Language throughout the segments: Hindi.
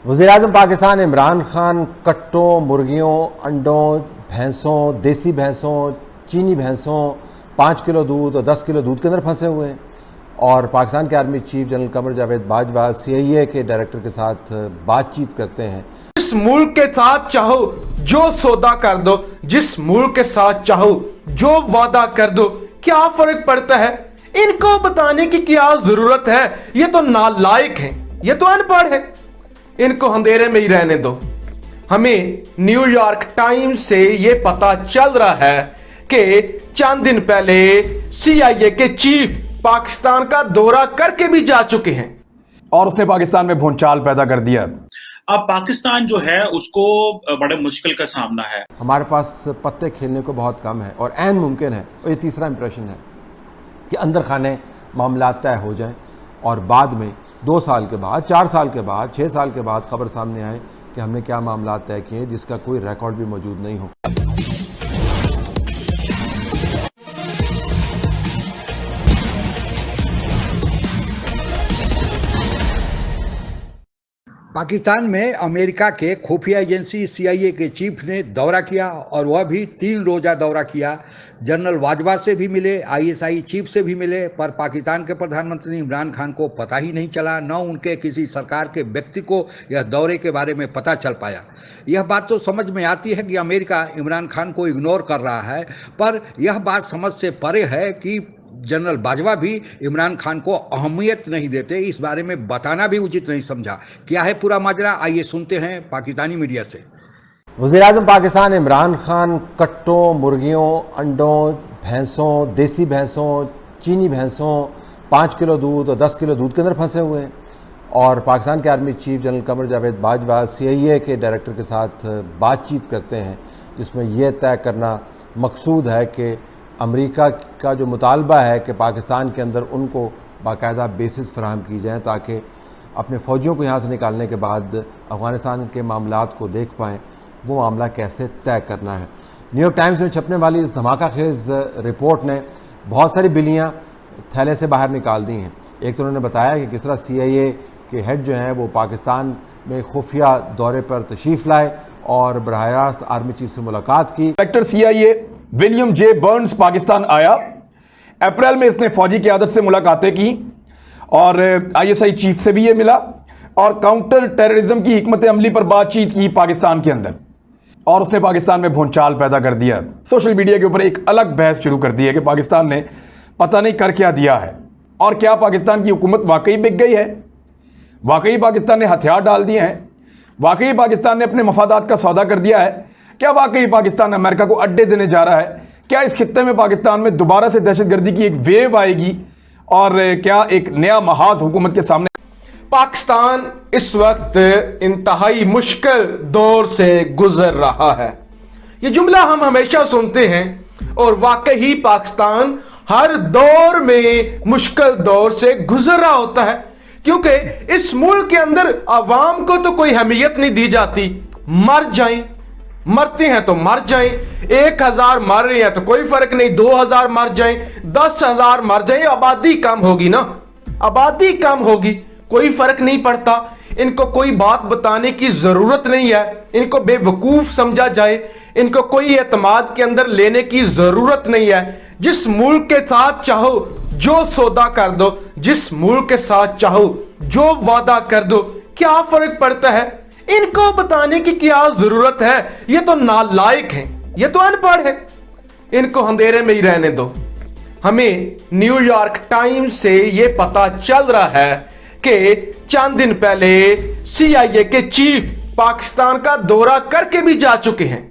वज़ीर-ए-आज़म पाकिस्तान इमरान खान कट्टों, मुर्गियों, अंडों, भैंसों, देसी भैंसों, चीनी भैंसों, 5 किलो दूध और 10 किलो दूध के अंदर फंसे हुए हैं। और पाकिस्तान के army chief general Qamar Javed Bajwa CIA के डायरेक्टर के साथ बातचीत करते हैं। जिस मुल्क के साथ चाहो जो सौदा कर दो, जिस मुल्क के साथ चाहो जो वादा कर दो, क्या फर्क पड़ता है? इनको बताने की क्या जरूरत है? ये तो नालायक हैं, ये तो अनपढ़ है। इनको अंधेरे में ही रहने दो। हमें न्यूयॉर्क टाइम्स से ये पता चल रहा है कि चंद दिन पहले CIA के चीफ पाकिस्तान का दौरा करके भी जा चुके हैं और उसने पाकिस्तान में भूचाल पैदा कर दिया। अब पाकिस्तान जो है उसको बड़े मुश्किल का सामना है। हमारे पास पत्ते खेलने को बहुत कम है और ऐन मुमकिन है, और ये तीसरा इंप्रेशन है कि अंदर खाने मामला तय हो जाएं और बाद में 2 साल के बाद, 4 साल के बाद, 6 साल के बाद खबर सामने आए कि हमने क्या मामला तय किए जिसका कोई रिकॉर्ड भी मौजूद नहीं हो। पाकिस्तान में अमेरिका के खुफिया एजेंसी CIA के चीफ ने दौरा किया और वह भी 3 रोज़ा दौरा किया। जनरल बाजवा से भी मिले, ISI चीफ से भी मिले, पर पाकिस्तान के प्रधानमंत्री इमरान खान को पता ही नहीं चला, न उनके किसी सरकार के व्यक्ति को यह दौरे के बारे में पता चल पाया। यह बात तो समझ में आती है कि अमेरिका इमरान खान को इग्नोर कर रहा है, पर यह बात समझ से परे है कि जनरल बाजवा भी इमरान खान को अहमियत नहीं देते, इस बारे में बताना भी उचित नहीं समझा। क्या है पूरा माजरा, आइए सुनते हैं पाकिस्तानी मीडिया से। वज़ीर-ए-आज़म पाकिस्तान इमरान खान कट्टों, मुर्गियों, अंडों, भैंसों, देसी भैंसों, चीनी भैंसों, 5 किलो दूध और 10 किलो दूध के अंदर फंसे हुए हैं। और पाकिस्तान के army chief general Qamar Javed Bajwa CIA के डायरेक्टर के साथ बातचीत करते हैं, जिसमें यह तय करना मकसूद है कि अमेरिका का जो मुतालबा है कि पाकिस्तान के अंदर उनको बाकायदा बेसिस फराहम की जाए ताकि अपने फ़ौजियों को यहाँ से निकालने के बाद अफ़गानिस्तान के मामलात को देख पाएँ, वो मामला कैसे तय करना है। न्यूयॉर्क टाइम्स में छपने वाली इस धमाका खेज़ रिपोर्ट ने बहुत सारी बिल्लियाँ थैले से बाहर निकाल दी हैं। एक तो उन्होंने बताया कि किस तरह CIA के हेड जो हैं वो पाकिस्तान में खुफिया दौरे पर तशरीफ़ लाए और बराह रास्त आर्मी चीफ से मुलाकात की। Director CIA William J. Burns Pakistan आया। अप्रैल में इसने फौजी क़यादत से मुलाकातें की और ISI चीफ से भी ये मिला और काउंटर टेररिज्म की हिकमत अमली पर बातचीत की पाकिस्तान के अंदर, और उसने पाकिस्तान में भूचाल पैदा कर दिया। सोशल मीडिया के ऊपर एक अलग बहस शुरू कर दी है कि पाकिस्तान ने पता नहीं कर क्या दिया है और क्या पाकिस्तान की हुकूमत वाकई बिक गई है, वाकई पाकिस्तान ने हथियार डाल दिए हैं, वाकई पाकिस्तान ने अपने मफादात का सौदा कर दिया है, क्या वाकई पाकिस्तान अमेरिका को अड्डे देने जा रहा है, क्या इस खित्ते में पाकिस्तान में दोबारा से दहशतगर्दी की एक वेव आएगी और क्या एक नया महाज हुकूमत के सामने। पाकिस्तान इस वक्त इंतहाई मुश्किल दौर से गुजर रहा है। ये जुमला हम हमेशा सुनते हैं और वाकई पाकिस्तान हर दौर में मुश्किल दौर से गुजर रहा होता है, क्योंकि इस मुल्क के अंदर आवाम को तो कोई अहमियत नहीं दी जाती। मर जाएं, मरते हैं तो मर जाएं, 1000 मर रहे हैं तो कोई फर्क नहीं, 2000 मर जाएं, 10,000 मर जाएं, आबादी कम होगी ना, आबादी कम होगी, कोई फर्क नहीं पड़ता। इनको कोई बात बताने की जरूरत नहीं है, इनको बेवकूफ समझा जाए, इनको कोई एतमाद के अंदर लेने की जरूरत नहीं है। जिस मुल्क के साथ चाहो जो सौदा कर दो, जिस मुल्क के साथ चाहो जो वादा कर दो, क्या फर्क पड़ता है? इनको बताने की क्या जरूरत है? ये तो नालायक हैं, ये तो अनपढ़ है। इनको अंधेरे में ही रहने दो। हमें न्यूयॉर्क टाइम्स से ये पता चल रहा है कि चंद दिन पहले CIA के चीफ पाकिस्तान का दौरा करके भी जा चुके हैं।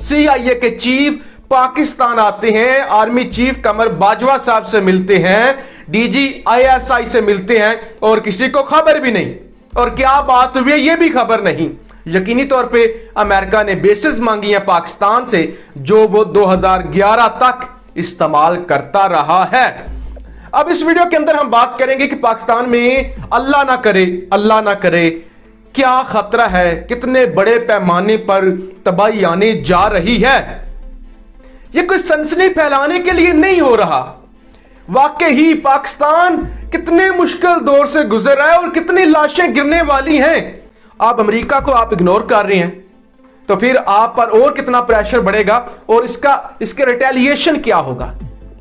CIA के चीफ पाकिस्तान आते हैं, आर्मी चीफ कमर बाजवा साहब से मिलते हैं, DG ISI से मिलते हैं और किसी को खबर भी नहीं। और क्या बात हुई है ये भी खबर नहीं। यकीनी तौर पे अमेरिका ने बेसिस मांगी है पाकिस्तान से, जो वो 2011 तक इस्तेमाल करता रहा है। अब इस वीडियो के अंदर हम बात करेंगे कि पाकिस्तान में अल्लाह ना करे क्या खतरा है, कितने बड़े पैमाने पर तबाही आने जा रही है। यह कोई सनसनी फैलाने के लिए नहीं हो रहा, वाकई ही पाकिस्तान कितने मुश्किल दौर से गुजर रहा है और कितनी लाशें गिरने वाली हैं आप अमेरिका को आप इग्नोर कर रहे हैं, तो फिर आप पर और कितना प्रेशर बढ़ेगा और इसके रिटेलिएशन क्या होगा,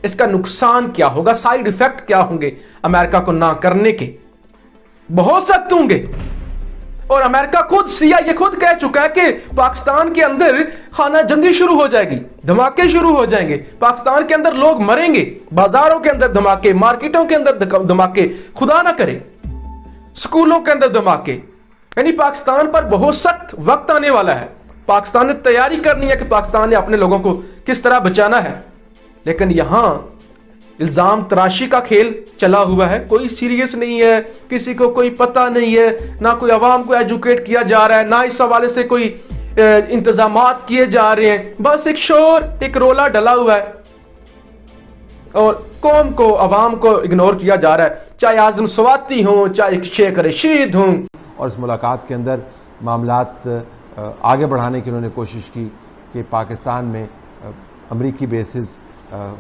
इसका नुकसान क्या होगा, साइड इफेक्ट क्या होंगे अमेरिका को ना करने के, बहुत सख्त होंगे। और अमेरिका खुद, CIA खुद कह चुका है कि पाकिस्तान के अंदर खाना जंगी शुरू हो जाएगी, धमाके शुरू हो जाएंगे, पाकिस्तान के अंदर लोग मरेंगे, बाजारों के अंदर धमाके, मार्केटों के अंदर धमाके, खुदा ना करे स्कूलों के अंदर धमाके। यानी पाकिस्तान पर बहुत सख्त वक्त आने वाला है। पाकिस्तान ने तैयारी करनी है कि पाकिस्तान ने अपने लोगों को किस तरह बचाना है। लेकिन यहां इल्जाम तराशी का खेल चला हुआ है, कोई सीरियस नहीं है, किसी को कोई पता नहीं है, ना कोई अवाम को एजुकेट किया जा रहा है, ना इस हवाले से कोई इंतजामात किए जा रहे हैं। बस एक शोर, एक रोला डला हुआ है और कौम को, अवाम को इग्नोर किया जा रहा है, चाहे आजम स्वाति हो, चाहे शेख रशीद हो। और इस मुलाकात के अंदर मामलात आगे बढ़ाने की उन्होंने कोशिश की कि पाकिस्तान में अमरीकी बेसिस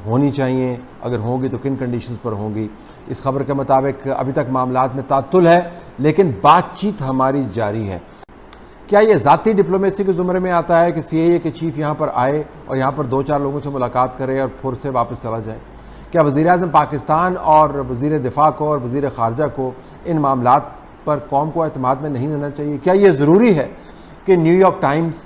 होनी चाहिए, अगर होंगी तो किन कंडीशंस पर होंगी। इस खबर के मुताबिक अभी तक मामलात में तातुल है, लेकिन बातचीत हमारी जारी है। क्या ये ज़ाती डिप्लोमेसी के ज़ुमरे में आता है कि CIA के चीफ यहाँ पर आए और यहाँ पर 2-4 लोगों से मुलाकात करे और फिर से वापस चला जाए? क्या वज़ीर-ए-आज़म पाकिस्तान और वज़ीर दिफा को और वज़ीर ख़ारजा को इन मामलात पर कौम को एतमाद में नहीं रहना चाहिए? क्या ये ज़रूरी है कि न्यूयॉर्क टाइम्स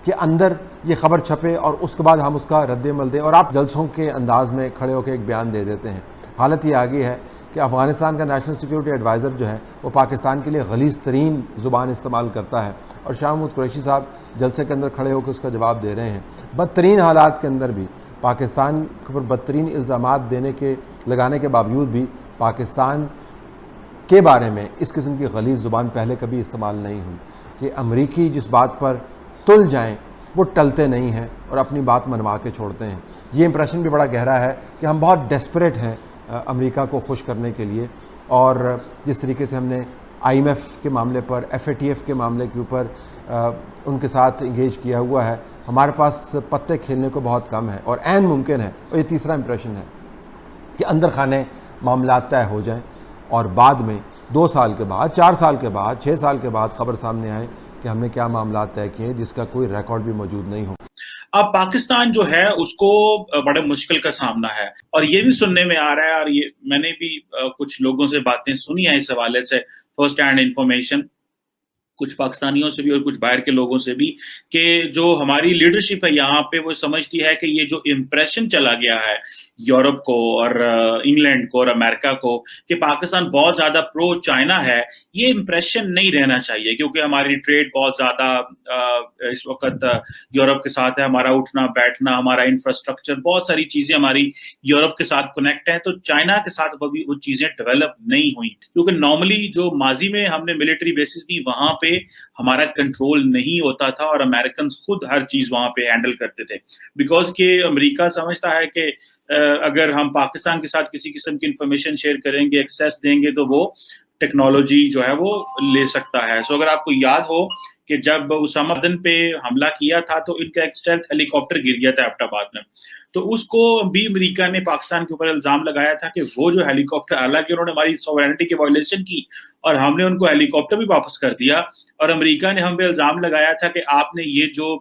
के अंदर ये खबर छपे और उसके बाद हम उसका रद्द-ए-अमल दें और आप जलसों के अंदाज में खड़े होकर एक बयान दे देते हैं? हालत ये आ गई है कि अफ़गानिस्तान का नेशनल सिक्योरिटी एडवाइज़र जो है वो पाकिस्तान के लिए गलीज़ तरीन ज़ुबान इस्तेमाल करता है और शाह महमूद कुरैशी साहब जलसे के अंदर खड़े होकर उसका जवाब दे रहे हैं। बदतरीन हालात के अंदर भी, पाकिस्तान के ऊपर बदतरीन इल्ज़ामात लगाने के बावजूद भी पाकिस्तान के बारे में इस किस्म की गलीज़ ज़ुबान पहले कभी इस्तेमाल नहीं हुई कि अमरीकी जिस बात पर तुल जाएं वो टलते नहीं हैं और अपनी बात मनवा के छोड़ते हैं। ये इंप्रेशन भी बड़ा गहरा है कि हम बहुत डेस्परेट हैं अमेरिका को खुश करने के लिए। और जिस तरीके से हमने IMF के मामले पर, FATF के मामले के ऊपर उनके साथ इंगेज किया हुआ है, हमारे पास पत्ते खेलने को बहुत कम है और ऐन मुमकिन है, और ये तीसरा इंप्रेशन है कि अंदर खाने मामला तय हो जाएं और बाद में 2 साल के बाद, 4 साल के बाद, 6 साल के बाद खबर सामने आए कि हमने क्या मामला तय किए जिसका कोई रिकॉर्ड भी मौजूद नहीं हो। अब पाकिस्तान जो है उसको बड़े मुश्किल का सामना है और ये भी सुनने में आ रहा है, और ये मैंने भी कुछ लोगों से बातें सुनी है इस हवाले से, फर्स्ट हैंड इंफॉर्मेशन, कुछ पाकिस्तानियों से भी और कुछ बाहर के लोगों से भी, कि जो हमारी लीडरशिप है यहाँ पे वो समझती है कि ये जो इम्प्रेशन चला गया है यूरोप को और इंग्लैंड को और अमेरिका को कि पाकिस्तान बहुत ज्यादा प्रो चाइना है, ये इम्प्रेशन नहीं रहना चाहिए, क्योंकि हमारी ट्रेड बहुत ज्यादा इस वक्त यूरोप के साथ है, हमारा उठना बैठना, हमारा इंफ्रास्ट्रक्चर, बहुत सारी चीजें हमारी यूरोप के साथ कनेक्ट है। तो चाइना के साथ अभी वो चीजें डेवलप नहीं हुई, क्योंकि नॉर्मली जो माजी में हमने मिलिट्री बेसिस दी वहां पे हमारा कंट्रोल नहीं होता था और अमेरिकन खुद हर चीज वहां पे हैंडल करते थे, बिकॉज के अमेरिका समझता है कि अगर हम पाकिस्तान के साथ किसी किस्म की इंफॉर्मेशन शेयर करेंगे, एक्सेस देंगे, तो वो टेक्नोलॉजी जो है वो ले सकता है। सो अगर आपको याद हो कि जब उसामा बिन पे हमला किया था तो इनका एक स्टेल्थ हेलीकॉप्टर गिर गया था एबटाबाद में, तो उसको भी अमेरिका ने पाकिस्तान के ऊपर इल्जाम लगाया था कि वो जो हेलीकॉप्टर, हालांकि उन्होंने हमारी सॉवरेनिटी की वायलेशन की और हमने उनको हेलीकॉप्टर भी वापस कर दिया, और अमेरिका ने हम पे इल्जाम लगाया था कि आपने ये जो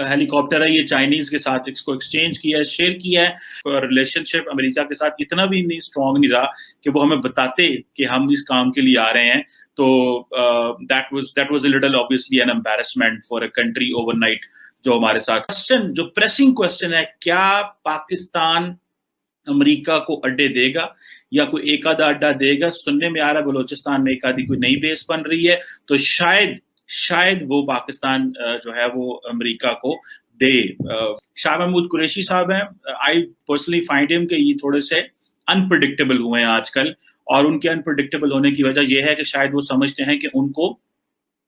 हेलीकॉप्टर है ये चाइनीज के साथ इसको एक्सचेंज किया है, शेयर किया है, और रिलेशनशिप अमेरिका के साथ इतना भी नहीं स्ट्रांग नहीं रहा कि वो हमें बताते कि हम इस काम के लिए आ रहे हैं। तो that was a little obviously an embarrassment for a country overnight जो हमारे साथ। क्वेश्चन, जो प्रेसिंग क्वेश्चन है, क्या पाकिस्तान अमेरिका को अड्डे देगा या कोई एक आधा अड्डा देगा? सुनने में आ रहा है बलोचिस्तान में एक आधी कोई नई बेस बन रही है, तो शायद वो पाकिस्तान जो है वो अमेरिका को दे। शाह महमूद कुरैशी साहब हैं, आई पर्सनली फाइंड हिम कि ये थोड़े से अनप्रेडिक्टेबल हुए हैं आजकल, और उनके अनप्रेडिक्टेबल होने की वजह यह है कि शायद वो समझते हैं कि उनको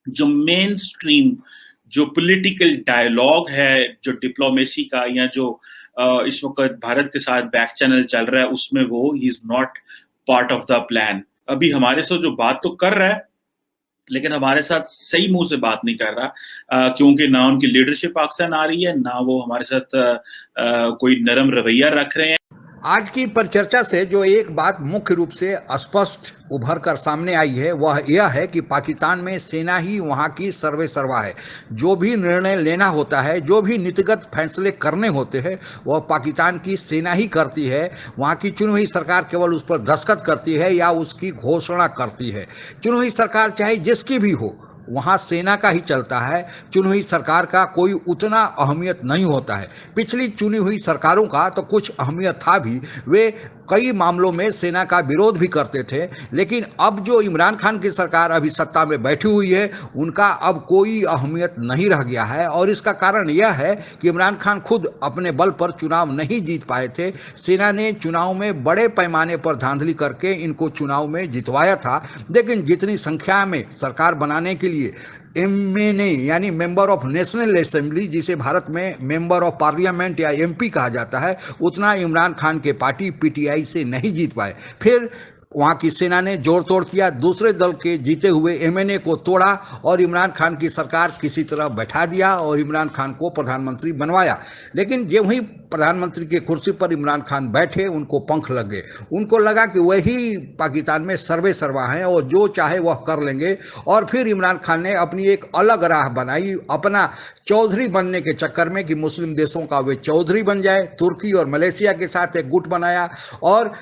जो मेन स्ट्रीम जो पॉलिटिकल डायलॉग है, जो डिप्लोमेसी का, या जो इस वक्त भारत के साथ बैक चैनल चल रहा है, उसमें वो he is not part of the plan. अभी हमारे से जो बात तो कर रहा है लेकिन हमारे साथ सही मुंह से बात नहीं कर रहा, क्योंकि ना उनकी लीडरशिप पाकिस्तान आ रही है, ना वो हमारे साथ कोई नरम रवैया रख रहे हैं। आज की परिचर्चा से जो एक बात मुख्य रूप से स्पष्ट उभर कर सामने आई है वह यह है कि पाकिस्तान में सेना ही वहाँ की सर्वे सर्वा है। जो भी निर्णय लेना होता है, जो भी नीतिगत फैसले करने होते हैं, वह पाकिस्तान की सेना ही करती है। वहाँ की चुनी हुई सरकार केवल उस पर दस्तखत करती है या उसकी घोषणा करती है। चुनी हुई सरकार चाहे जिसकी भी हो, वहाँ सेना का ही चलता है। चुनी हुई सरकार का कोई उतना अहमियत नहीं होता है। पिछली चुनी हुई सरकारों का तो कुछ अहमियत था भी, वे कई मामलों में सेना का विरोध भी करते थे, लेकिन अब जो इमरान खान की सरकार अभी सत्ता में बैठी हुई है, उनका अब कोई अहमियत नहीं रह गया है। और इसका कारण यह है कि इमरान खान खुद अपने बल पर चुनाव नहीं जीत पाए थे। सेना ने चुनाव में बड़े पैमाने पर धांधली करके इनको चुनाव में जितवाया था, लेकिन जितनी संख्या में सरकार बनाने के लिए MNA यानी मेंबर ऑफ नेशनल असेंबली, जिसे भारत में मेंबर ऑफ पार्लियामेंट या MP कहा जाता है, उतना इमरान खान के पार्टी PTI से नहीं जीत पाए। फिर वहाँ की सेना ने जोड़ तोड़ किया, दूसरे दल के जीते हुए MNA को तोड़ा और इमरान खान की सरकार किसी तरह बैठा दिया और इमरान खान को प्रधानमंत्री बनवाया। लेकिन जब वही प्रधानमंत्री की कुर्सी पर इमरान खान बैठे, उनको पंख लग गए। उनको लगा कि वही पाकिस्तान में सर्वे सर्वा हैं और जो चाहे वह कर लेंगे। और फिर इमरान खान ने अपनी एक अलग राह बनाई, अपना चौधरी बनने के चक्कर में कि मुस्लिम देशों का वे चौधरी बन जाए। तुर्की और मलेशिया के साथ एक गुट बनाया और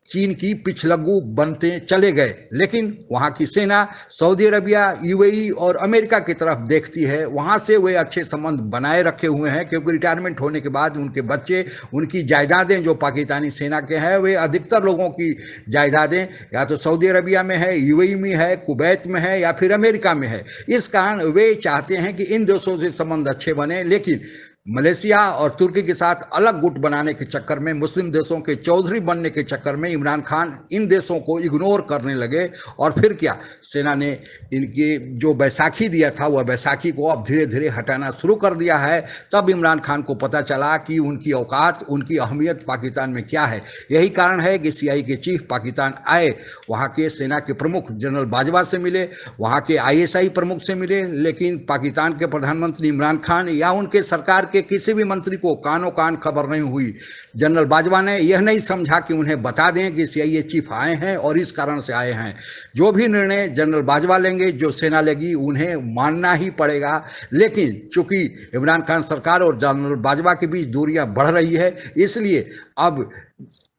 चीन की पिछलग्गू बनते चले गए। लेकिन वहाँ की सेना सऊदी अरबिया, UAE और अमेरिका की तरफ देखती है। वहाँ से वे अच्छे संबंध बनाए रखे हुए हैं, क्योंकि रिटायरमेंट होने के बाद उनके बच्चे, उनकी जायदादें जो पाकिस्तानी सेना के हैं, वे अधिकतर लोगों की जायदादें या तो सऊदी अरबिया में है, UAE में है, कुवैत में है या फिर अमेरिका में है। इस कारण वे चाहते हैं कि इन देशों से संबंध अच्छे बने। लेकिन मलेशिया और तुर्की के साथ अलग गुट बनाने के चक्कर में, मुस्लिम देशों के चौधरी बनने के चक्कर में इमरान खान इन देशों को इग्नोर करने लगे। और फिर क्या, सेना ने इनकी जो बैसाखी दिया था, वह बैसाखी को अब धीरे धीरे हटाना शुरू कर दिया है। तब इमरान खान को पता चला कि उनकी औकात, उनकी अहमियत पाकिस्तान में क्या है। यही कारण है कि CIA के चीफ पाकिस्तान आए, वहाँ के सेना के प्रमुख जनरल बाजवा से मिले, वहाँ के ISI प्रमुख से मिले, लेकिन पाकिस्तान के प्रधानमंत्री इमरान खान या उनके सरकार के किसी भी मंत्री को कानों कान खबर नहीं हुई। जनरल बाजवा ने यह नहीं समझा कि उन्हें बता दें कि CIA चीफ आए हैं और इस कारण से आए हैं। जो भी निर्णय जनरल बाजवा लेंगे, जो सेना लेगी, उन्हें मानना ही पड़ेगा। लेकिन चूंकि इमरान खान सरकार और जनरल बाजवा के बीच दूरियां बढ़ रही है, इसलिए अब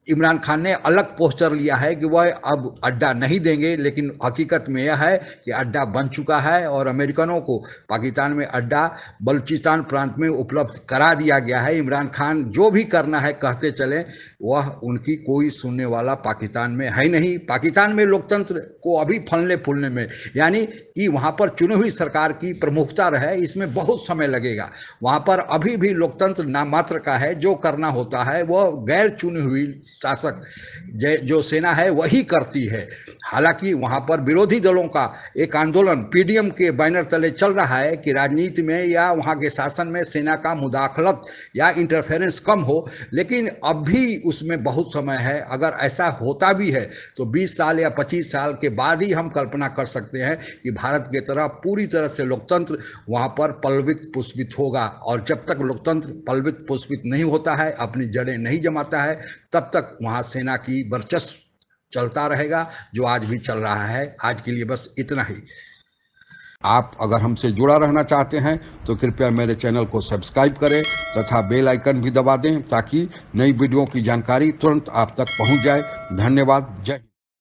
इमरान खान ने अलग पोस्टर लिया है कि वह अब अड्डा नहीं देंगे। लेकिन हकीकत में यह है कि अड्डा बन चुका है और अमेरिकनों को पाकिस्तान में अड्डा बलूचिस्तान प्रांत में उपलब्ध करा दिया गया है। इमरान खान जो भी करना है कहते चले, वह उनकी कोई सुनने वाला पाकिस्तान में है नहीं। पाकिस्तान में लोकतंत्र को अभी फलने फूलने में, यानी कि वहाँ पर चुनी हुई सरकार की प्रमुखता रहे, इसमें बहुत समय लगेगा। वहाँ पर अभी भी लोकतंत्र नाम मात्र का है। जो करना होता है वह गैर चुनी हुई शासक जो सेना है वही करती है। हालांकि वहाँ पर विरोधी दलों का एक आंदोलन PDM के बैनर तले चल रहा है कि राजनीति में या वहाँ के शासन में सेना का मुदाखलत या इंटरफेरेंस कम हो, लेकिन अब भी उसमें बहुत समय है। अगर ऐसा होता भी है तो 20 साल या 25 साल के बाद ही हम कल्पना कर सकते हैं कि भारत की तरह पूरी तरह से लोकतंत्र वहाँ पर पल्वित पुष्पित होगा। और जब तक लोकतंत्र पल्वित पुष्पित नहीं होता है, अपनी जड़ें नहीं जमाता है, तब तक वहाँ सेना की वर्चस्व चलता रहेगा, जो आज भी चल रहा है। आज के लिए बस इतना ही। आप अगर हमसे जुड़ा रहना चाहते हैं तो कृपया मेरे चैनल को सब्सक्राइब करें तथा बेल आइकन भी दबा दें, ताकि नई वीडियो की जानकारी तुरंत आप तक पहुंच जाए। धन्यवाद। जय